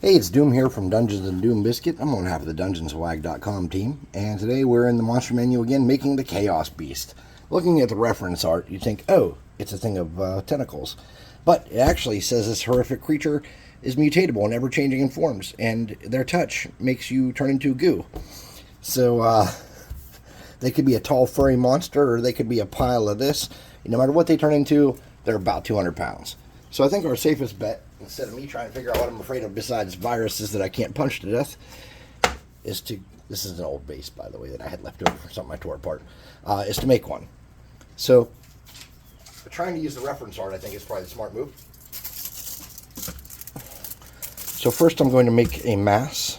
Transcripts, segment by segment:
Hey, it's Doom here from Dungeons and Doom Biscuit. I'm on behalf of the DungeonsWag.com team, and today we're in the monster menu again, making the Chaos Beast. Looking at the reference art, you'd think, oh, it's a thing of tentacles. But it actually says this horrific creature is mutatable and ever-changing in forms, and their touch makes you turn into goo. So, they could be a tall, furry monster, or they could be a pile of this. No matter what they turn into, they're about 200 pounds. So I think our safest bet, instead of me trying to figure out what I'm afraid of besides viruses that I can't punch to death, is to, this is an old base, by the way, that I had left over from something I tore apart, is to make one. So trying to use the reference art, I think, is probably the smart move. So first I'm going to make a mass.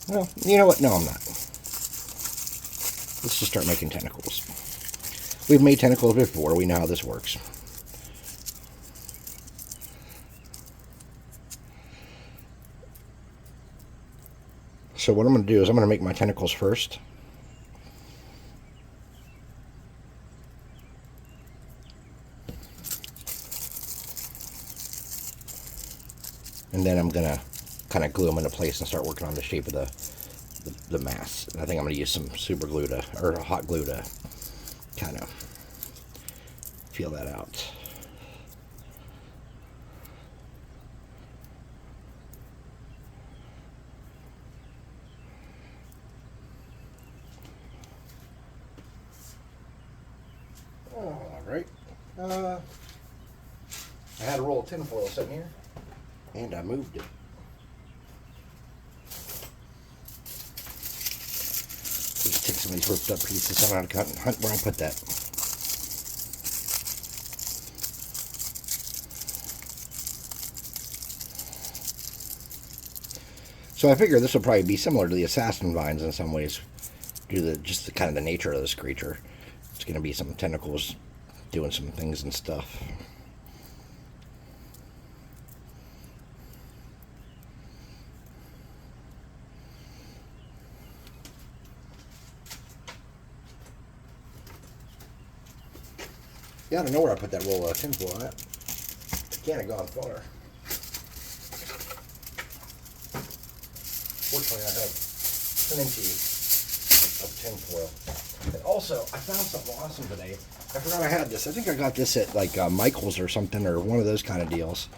Well, you know what? No, I'm not. Let's just start making tentacles. We've made tentacles before. We know how this works. So what I'm going to do is I'm going to make my tentacles first. And then I'm going to kind of glue them into place and start working on the shape of the mass. And I think I'm going to use some super glue to, or hot glue to kind of feel that out. All right. I had a roll of tinfoil sitting here, and I moved it. Just take some of these ripped up pieces. I don't know how to hunt where I put that. So I figure this will probably be similar to the assassin vines in some ways, due to just the kind of the nature of this creature. It's going to be some tentacles doing some things and stuff. Yeah, I don't know where I put that roll of tinfoil at. It can't have gone far. Fortunately, I have plenty of tinfoil. And also, I found something awesome today. I forgot I had this. I think I got this at like Michael's or something, or one of those kind of deals.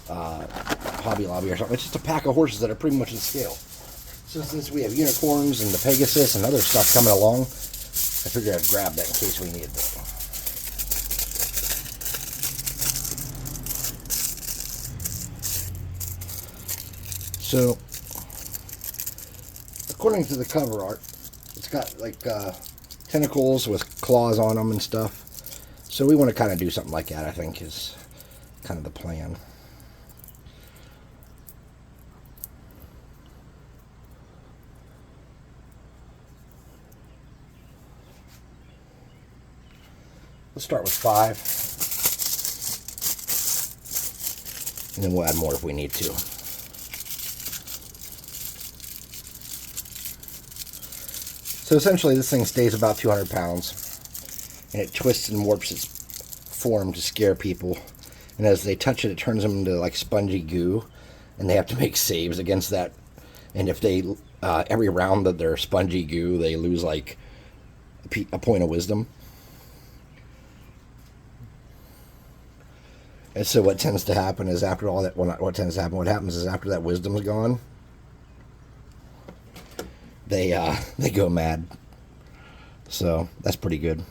Hobby Lobby or something. It's just a pack of horses that are pretty much in scale. So since we have unicorns and the Pegasus and other stuff coming along, I figured I'd grab that in case we needed it. So, according to the cover art, it's got like tentacles with claws on them and stuff. So we want to kind of do something like that, I think, is kind of the plan. Let's start with 5. And then we'll add more if we need to. So essentially this thing stays about 200 pounds, and it twists and warps its form to scare people. And as they touch it, it turns them into like spongy goo, and they have to make saves against that. And if they, every round that they're spongy goo, they lose like a point of wisdom. And so what tends to happen is after all that, well, not what tends to happen, what happens is after that wisdom's gone, they go mad. So that's pretty good.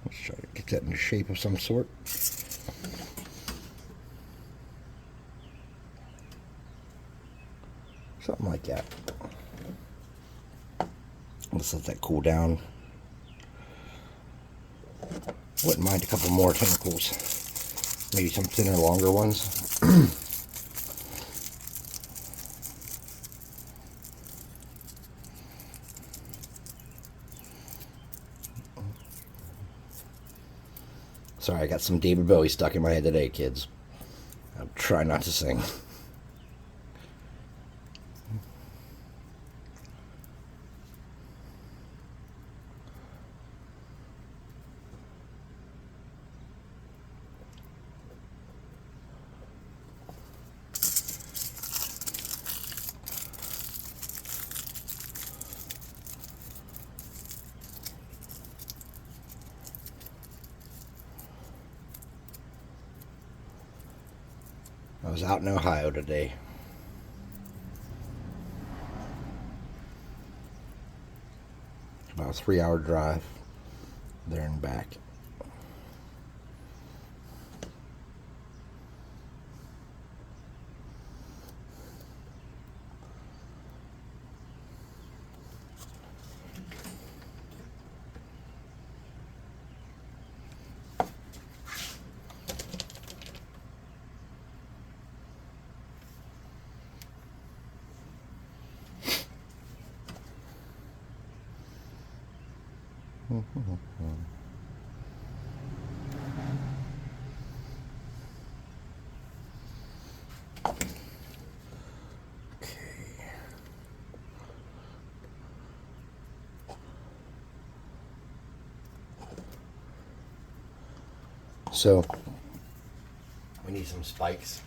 Let's try to Get that in a shape of some sort. Something like that. Let's let that cool down. Wouldn't mind a couple more tentacles. Maybe some thinner, longer ones. Sorry, I got some David Bowie stuck in my head today, kids. I'm trying not to sing. I was out in Ohio today. About a 3-hour drive there and back. So, we need some spikes.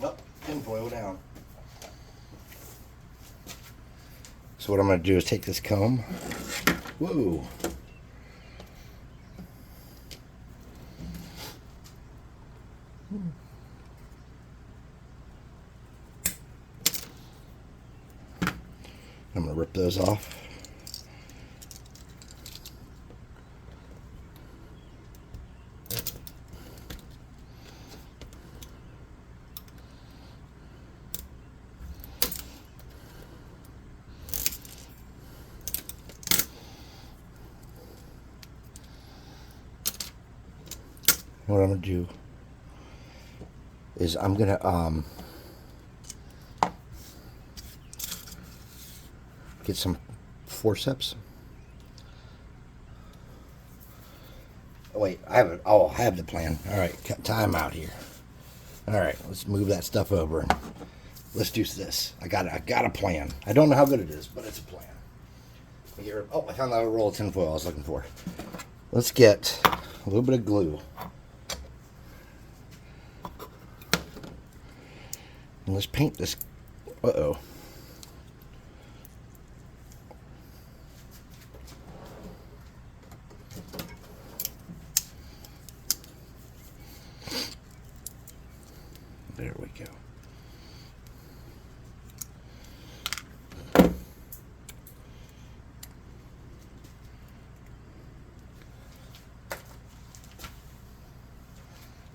Oh, tinfoil down. So what I'm going to do is take this comb. Whoa. I'm going to rip those off. What I'm going to do is I'm going to get some forceps. Oh, wait, I have it. Oh, I have the plan. All right, time out here. All right, let's move that stuff over and let's do this. I got a plan. I don't know how good it is, but it's a plan. Oh, I found that roll of tinfoil I was looking for. Let's get a little bit of glue. And let's paint this. Uh-oh. There we go.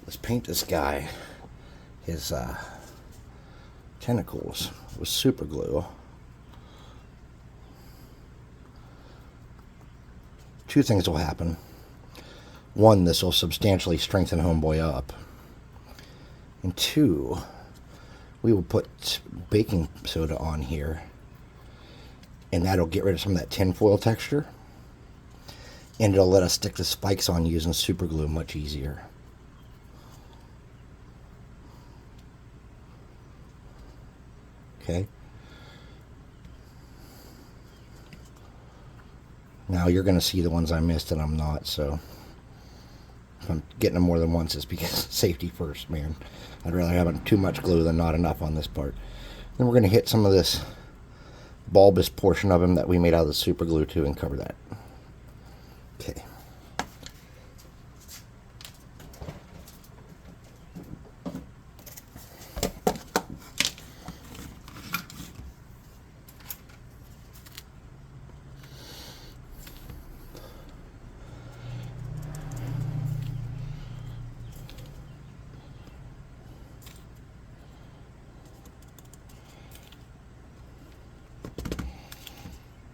Let's paint this guy. His tentacles with super glue. Two things will happen. One, this will substantially strengthen Homeboy up. And two, we will put baking soda on here, and that'll get rid of some of that tinfoil texture, and it'll let us stick the spikes on using super glue much easier. Okay. Now you're going to see the ones I missed and I'm not, so if I'm getting them more than once, it's because safety first, man. I'd rather have too much glue than not enough on this part. Then we're going to hit some of this bulbous portion of him that we made out of the super glue too and cover that. Okay.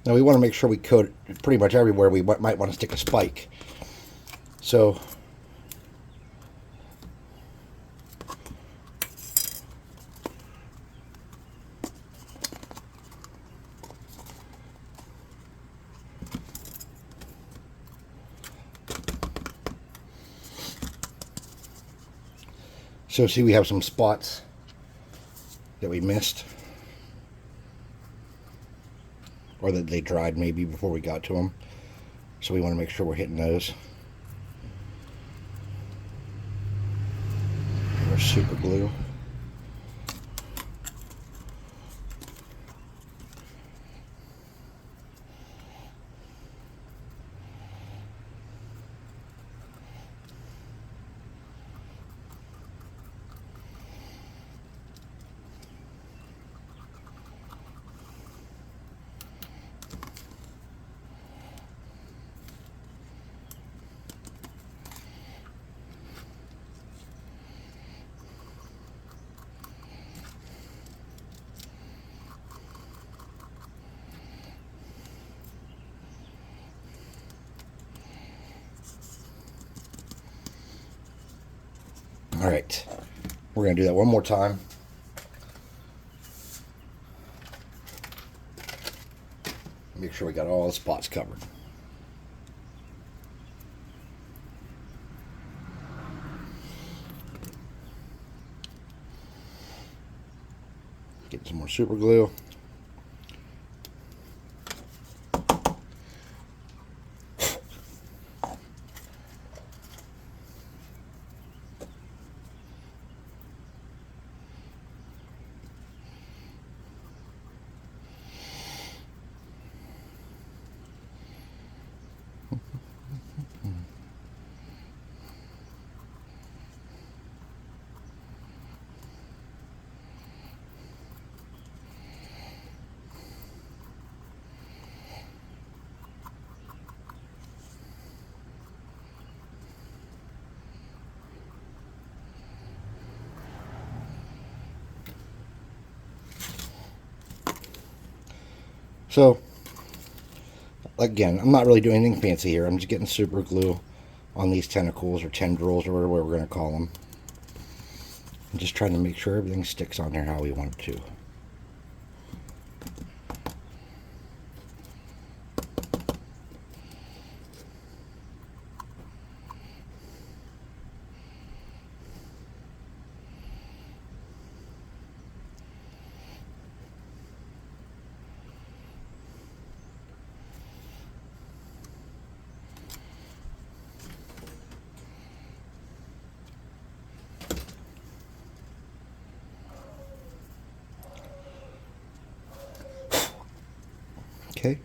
Now we want to make sure we coat it pretty much everywhere we might want to stick a spike. So see, we have some spots that we missed, or that they dried maybe before we got to them. So we want to make sure we're hitting those. Our super glue. All right, we're going to do that one more time. Make sure we got all the spots covered. Get some more super glue. So, again, I'm not really doing anything fancy here. I'm just getting super glue on these tentacles or tendrils or whatever we're going to call them. I'm just trying to make sure everything sticks on there how we want it to. Okay.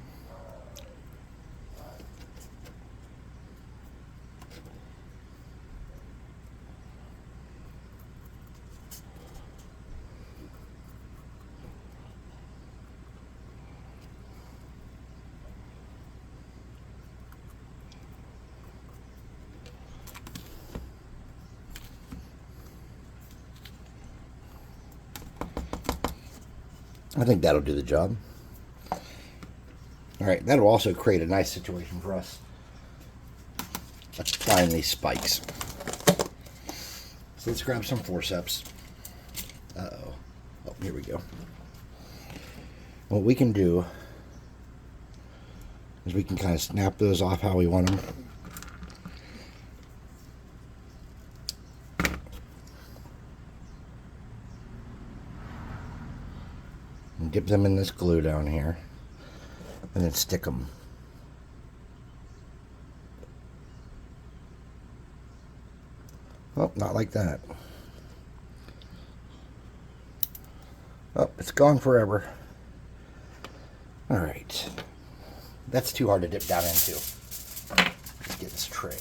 I think that'll do the job. All right, that'll also create a nice situation for us applying these spikes. So let's grab some forceps. Uh-oh. Oh, here we go. What we can do is we can kind of snap those off how we want them. And dip them in this glue down here. And then stick them. Oh, not like that. Oh, it's gone forever. All right. That's too hard to dip down into. Let's get this tray.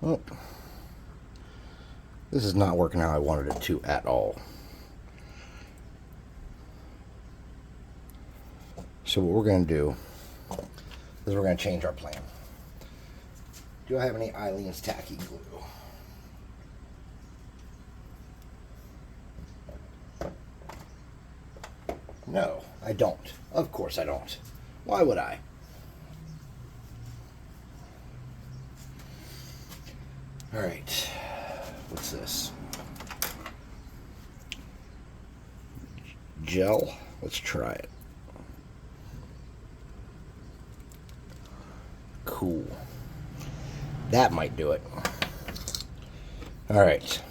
Oh, this is not working how I wanted it to at all. So what we're going to do is we're going to change our plan. Do I have any Eileen's tacky glue? No, I don't. Of course I don't. Why would I? Alright, what's this? Gel? Let's try it. Cool. That might do it. Alright.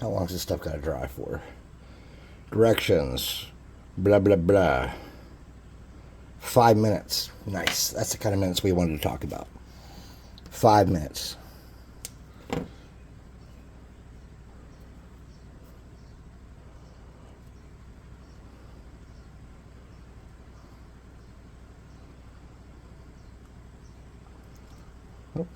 How long has this stuff got to dry for? Directions. Blah, blah, blah. 5 minutes. Nice. That's the kind of minutes we wanted to talk about. 5 minutes. Oh.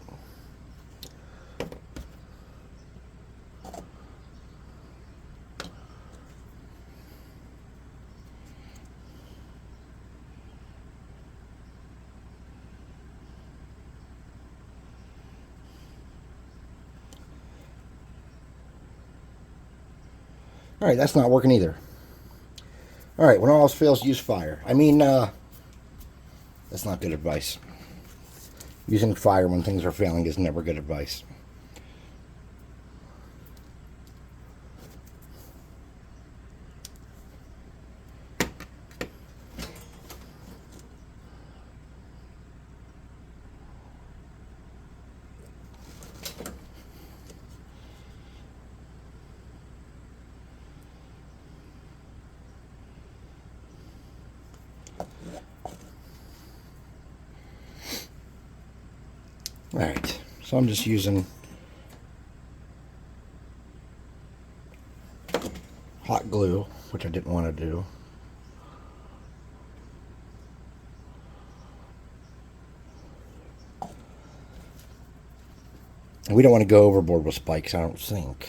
Alright, that's not working either. Alright, when all else fails, use fire. I mean, that's not good advice. Using fire when things are failing is never good advice. Alright, so I'm just using hot glue, which I didn't want to do. And we don't want to go overboard with spikes, I don't think.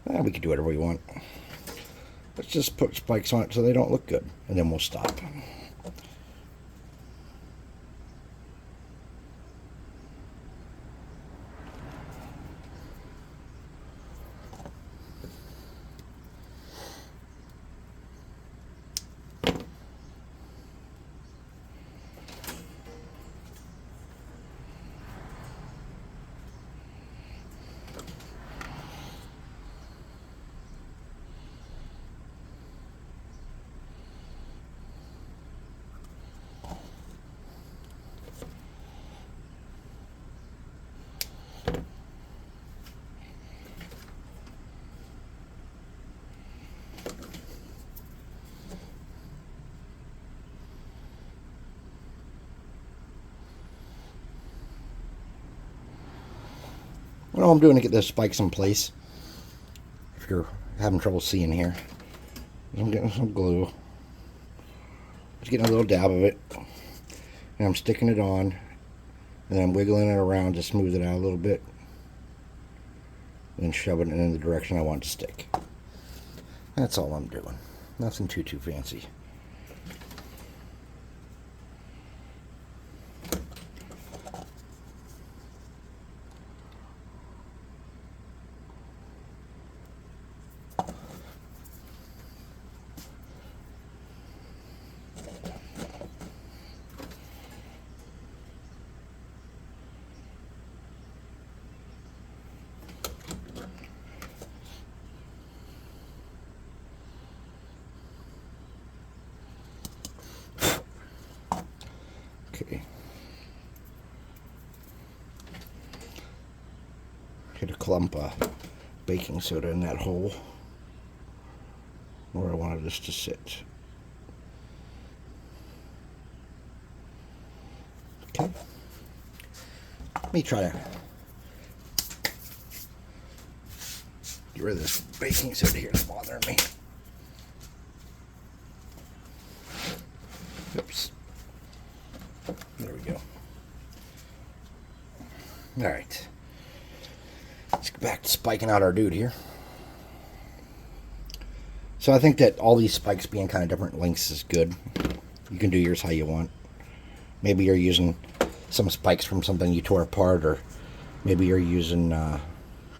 We can do whatever we want. Let's just put spikes on it so they don't look good, and then we'll stop. What all I'm doing to get those spikes in place, if you're having trouble seeing here, I'm getting some glue. Just getting a little dab of it, and I'm sticking it on, and then I'm wiggling it around to smooth it out a little bit, and shoving it in the direction I want it to stick. That's all I'm doing. Nothing too fancy. Okay. Hit a clump of baking soda in that hole where I wanted this to sit. Okay. Let me try to get rid of this baking soda here that's bothering me. Oops. There we go. Alright. Let's get back to spiking out our dude here. So I think that all these spikes being kind of different lengths is good. You can do yours how you want. Maybe you're using some spikes from something you tore apart, or maybe you're using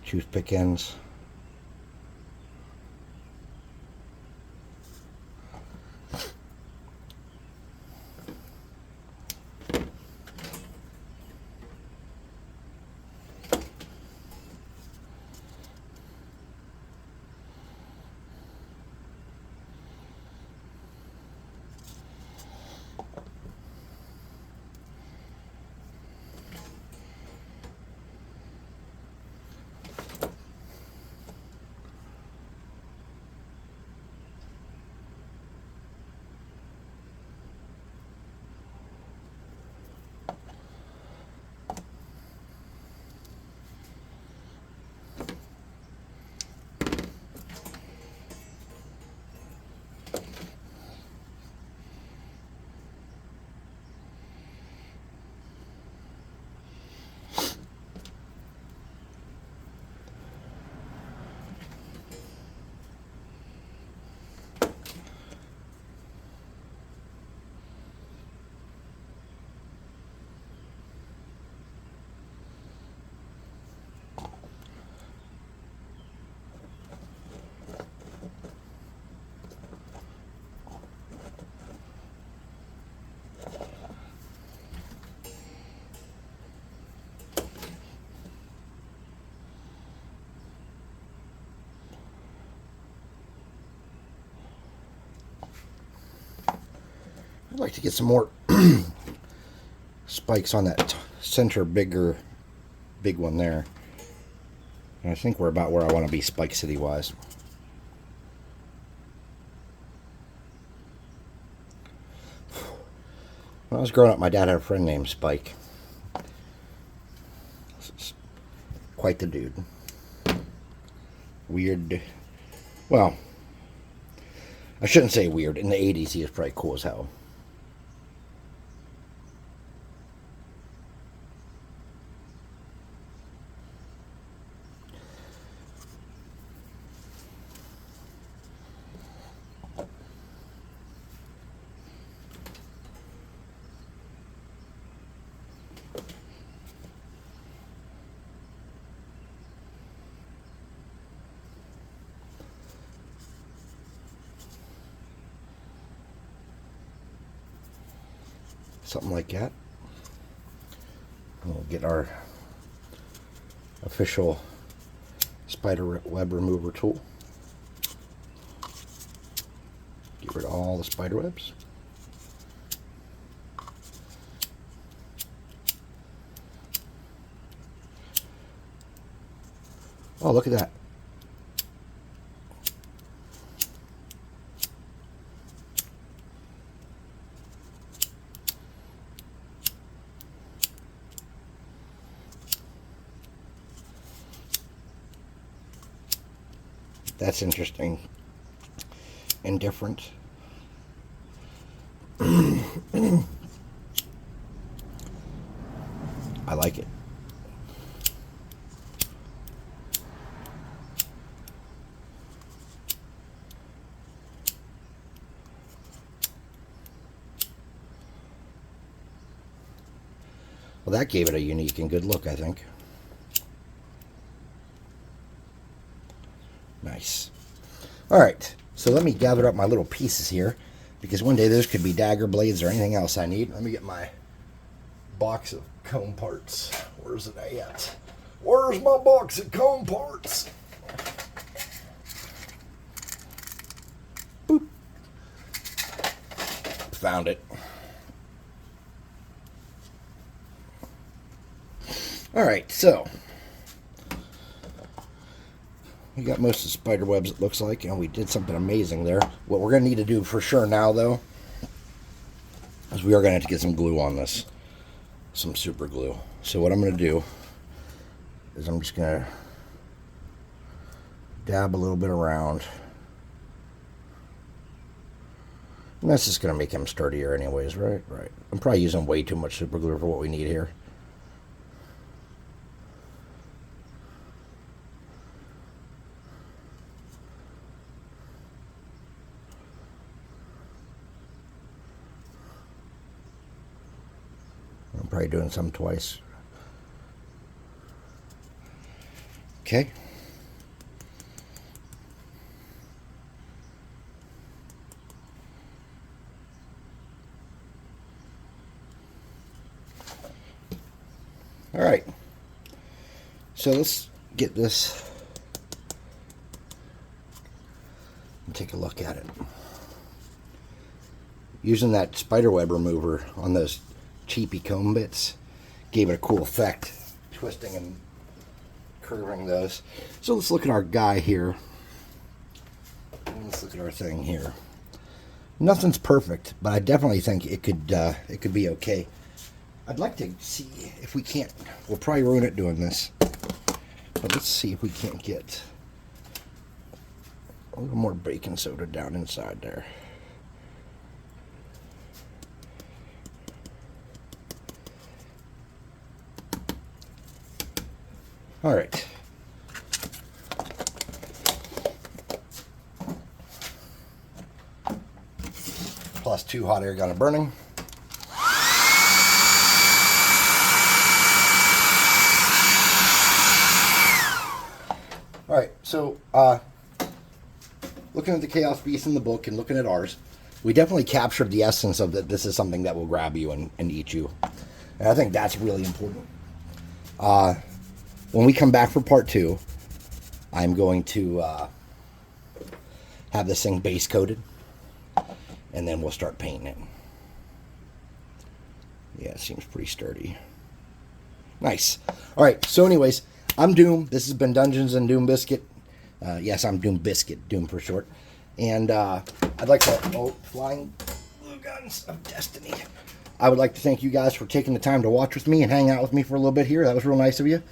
toothpick ends. I'd like to get some more spikes on that center big one there. And I think we're about where I want to be Spike City wise. When I was growing up, my dad had a friend named Spike. Quite the dude. Weird. Well, I shouldn't say weird. In the 80s, he was probably cool as hell. Something like that. We'll get our official spider web remover tool. Get rid of all the spider webs. Oh, look at that. That's interesting and different. I like it. Well, that gave it a unique and good look, I think. Nice. All right, so let me gather up my little pieces here, because one day those could be dagger blades or anything else I need. Let me get my box of comb parts. Where's it at? Where's my box of comb parts? Boop. Found it. All right, so we got most of the spider webs, it looks like, and we did something amazing there. What we're going to need to do for sure now, though, is we are going to have to get some glue on this. some super glue. So what I'm going to do is I'm just going to dab a little bit around. And that's just going to make him sturdier anyways, right? Right. I'm probably using way too much super glue for what we need here. I'm probably doing some twice. Okay. All right. So let's get this and take a look at it. Using that spiderweb remover on those cheapy comb bits gave it a cool effect, twisting and curving those. So let's look at our guy here. Let's look at our thing here. Nothing's perfect, but I definitely think it could be okay. I'd like to see if we can't. We'll probably ruin it doing this, but let's see if we can't get a little more baking soda down inside there. All right. Plus 2 hot air gun burning. All right, so looking at the Chaos Beast in the book and looking at ours, we definitely captured the essence of that. This is something that will grab you and eat you. And I think that's really important. When we come back for part 2, I'm going to have this thing base coated, and then we'll start painting it. Yeah, it seems pretty sturdy. Nice. All right, so anyways, I'm Doom. This has been Dungeons and Doom Biscuit. Yes, I'm Doom Biscuit, Doom for short. And I'd like to, flying blue guns of destiny. I would like to thank you guys for taking the time to watch with me and hang out with me for a little bit here. That was real nice of you.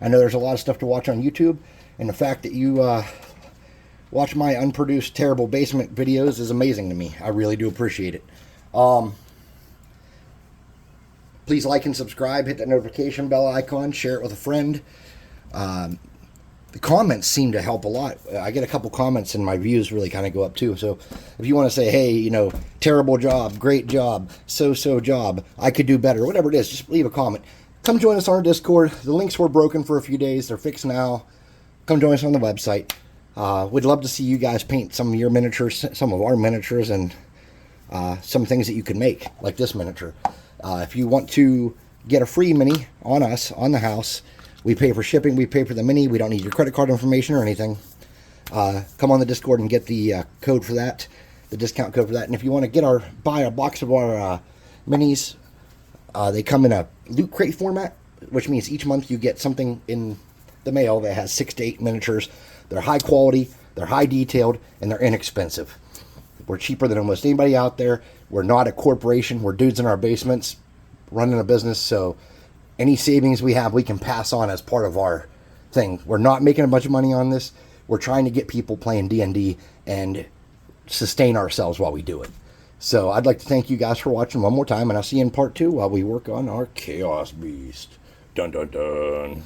I know there's a lot of stuff to watch on YouTube, and the fact that you watch my unproduced, terrible basement videos is amazing to me. I really do appreciate it. Please like and subscribe, hit that notification bell icon, share it with a friend. The comments seem to help a lot. I get a couple comments and my views really kind of go up too. So if you want to say, hey, terrible job, great job, so job, I could do better, whatever it is, just leave a comment. Come join us on our Discord. The links were broken for a few days. They're fixed now. Come join us on the website. We'd love to see you guys paint some of your miniatures, some of our miniatures, and some things that you can make, like this miniature. If you want to get a free mini on us, on the house, we pay for shipping, we pay for the mini, we don't need your credit card information or anything. Come on the Discord and get the code for that, the discount code for that. And if you want to buy a box of our minis, they come in a loot crate format, which means each month you get something in the mail that has 6 to 8 miniatures. They're high quality, they're high detailed, and they're inexpensive. We're cheaper than almost anybody out there. We're not a corporation. We're dudes in our basements running a business, so any savings we have, we can pass on as part of our thing. We're not making a bunch of money on this. We're trying to get people playing D&D and sustain ourselves while we do it. So I'd like to thank you guys for watching one more time, and I'll see you in part 2 while we work on our Chaos Beast. Dun dun dun.